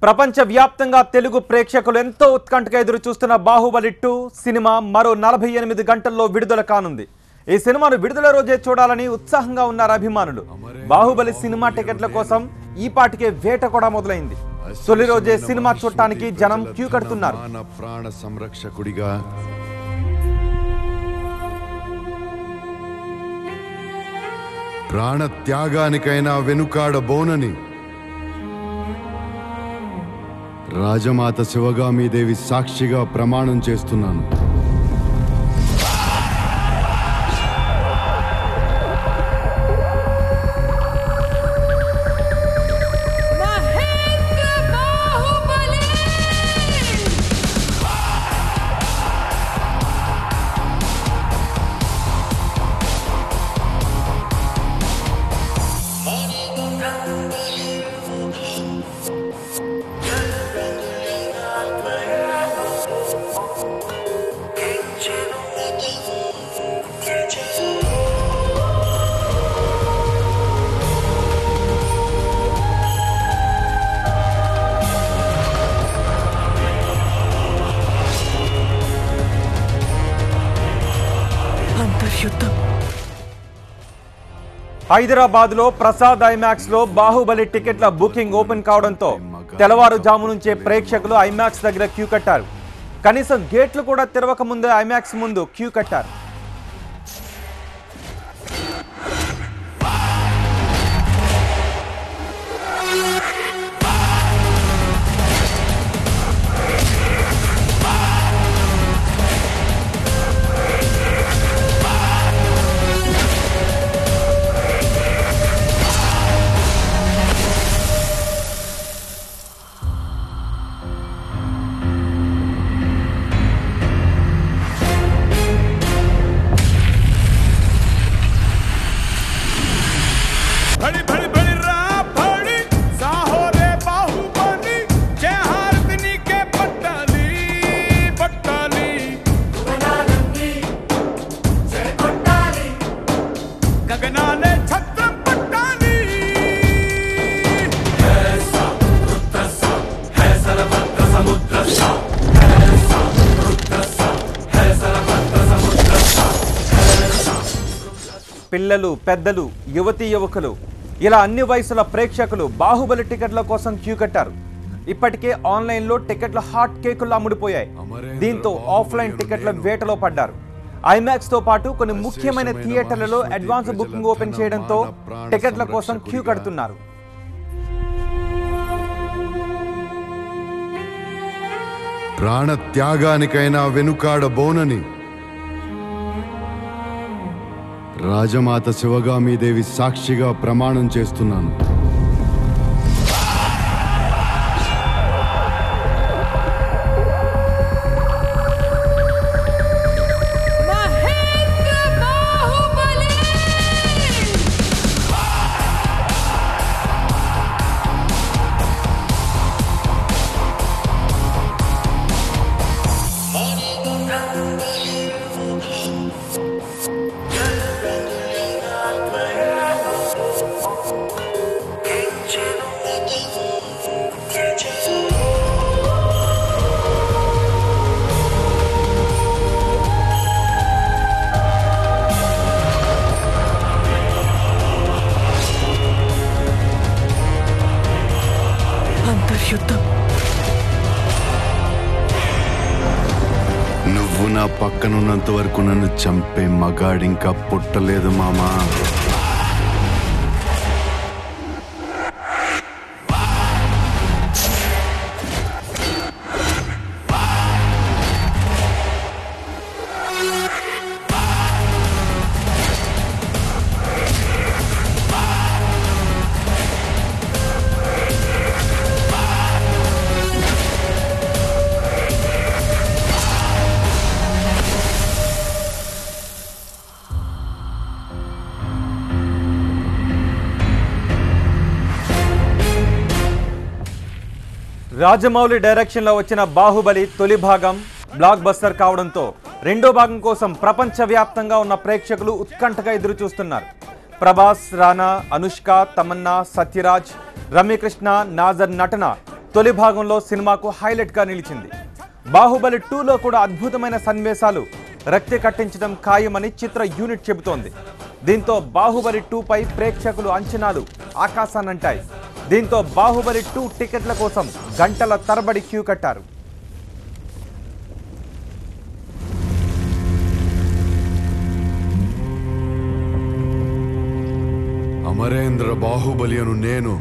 ప్రపంచవ్యాప్తంగా తెలుగు ప్రేక్షకులు ఎంతో ఉత్కంఠగా ఎదురు చూస్తున్న బాహుబలి 2 సినిమా మరో 48 గంటల్లో విడుదల కానుంది. ఈ సినిమాను విడుదల రోజే చూడాలని ఉత్సాహంగా ఉన్నారు అభిమానులు. బాహుబలి సినిమా టికెట్ల కోసం ఈ పాటికే వేట కూడా మొదలైంది. తొలి రోజే సినిమా చూడటానికి జనం క్యూ కడుతున్నారు. ప్రాణ సంరక్షకుడిగా ప్రాణ త్యాగానికైనా వెనుకాడబోనని రాజమాత శివగామీదేవి సాక్షిగా ప్రమాణం చేస్తున్నాను. హైదరాబాద్ లో ప్రసాద్ ఐమాక్స్ లో బాహుబలి టికెట్ల బుకింగ్ ఓపెన్ కావడంతో తెల్లవారుజాము నుంచే ప్రేక్షకులు ఐమాక్స్ దగ్గర క్యూ కట్టారు. కనీసం గేట్లు కూడా తెరవక ముందే ఐమాక్స్ ముందు క్యూ కట్టారు. పిల్లలు, పెద్దలు, యువతీ యువకులు ఇలా అన్ని వయసుల ప్రేక్షకులు బాహుబలి టికెట్ల కోసం క్యూ కట్టారు. ఇప్పటికే ఆన్లైన్లో టికెట్ల హాట్ కేకులు అమ్ముడిపోయాయి. దీంతో ఆఫ్లైన్ టికెట్ల వేటలో పడ్డారు. ఐమాక్స్ తో పాటు కొన్ని ముఖ్యమైన థియేటర్లలో అడ్వాన్స్ బుకింగ్ ఓపెన్ చేయడంతో టికెట్ల కోసం క్యూ కడుతున్నారు. ప్రాణ త్యాగానికైనా వెనుకాడబోనని రాజమాత శివగామీదేవి సాక్షిగా ప్రమాణం చేస్తున్నాను. నువ్వు నా పక్కనున్నంత వరకు నన్ను చంపే మగాడింకా పుట్టలేదు మామా. రాజమౌళి డైరెక్షన్లో వచ్చిన బాహుబలి తొలి భాగం బ్లాక్ బస్టర్ కావడంతో రెండో భాగం కోసం ప్రపంచవ్యాప్తంగా ఉన్న ప్రేక్షకులు ఉత్కంఠగా ఎదురు చూస్తున్నారు. ప్రభాస్, రానా, అనుష్క, తమన్నా, సత్యరాజ్, రమ్యకృష్ణ, నాజర్ నటన తొలి భాగంలో సినిమాకు హైలైట్గా నిలిచింది. బాహుబలి 2లో కూడా అద్భుతమైన సన్నివేశాలు రక్తి కట్టించడం ఖాయమని చిత్ర యూనిట్ చెబుతోంది. దీంతో బాహుబలి 2పై ప్రేక్షకులు అంచనాలు ఆకాశాన్నంటాయి. దీంతో బాహుబలి 2 టికెట్ల కోసం గంటల తరబడి క్యూ కట్టారు. అమరేంద్ర బాహుబలి అను నేను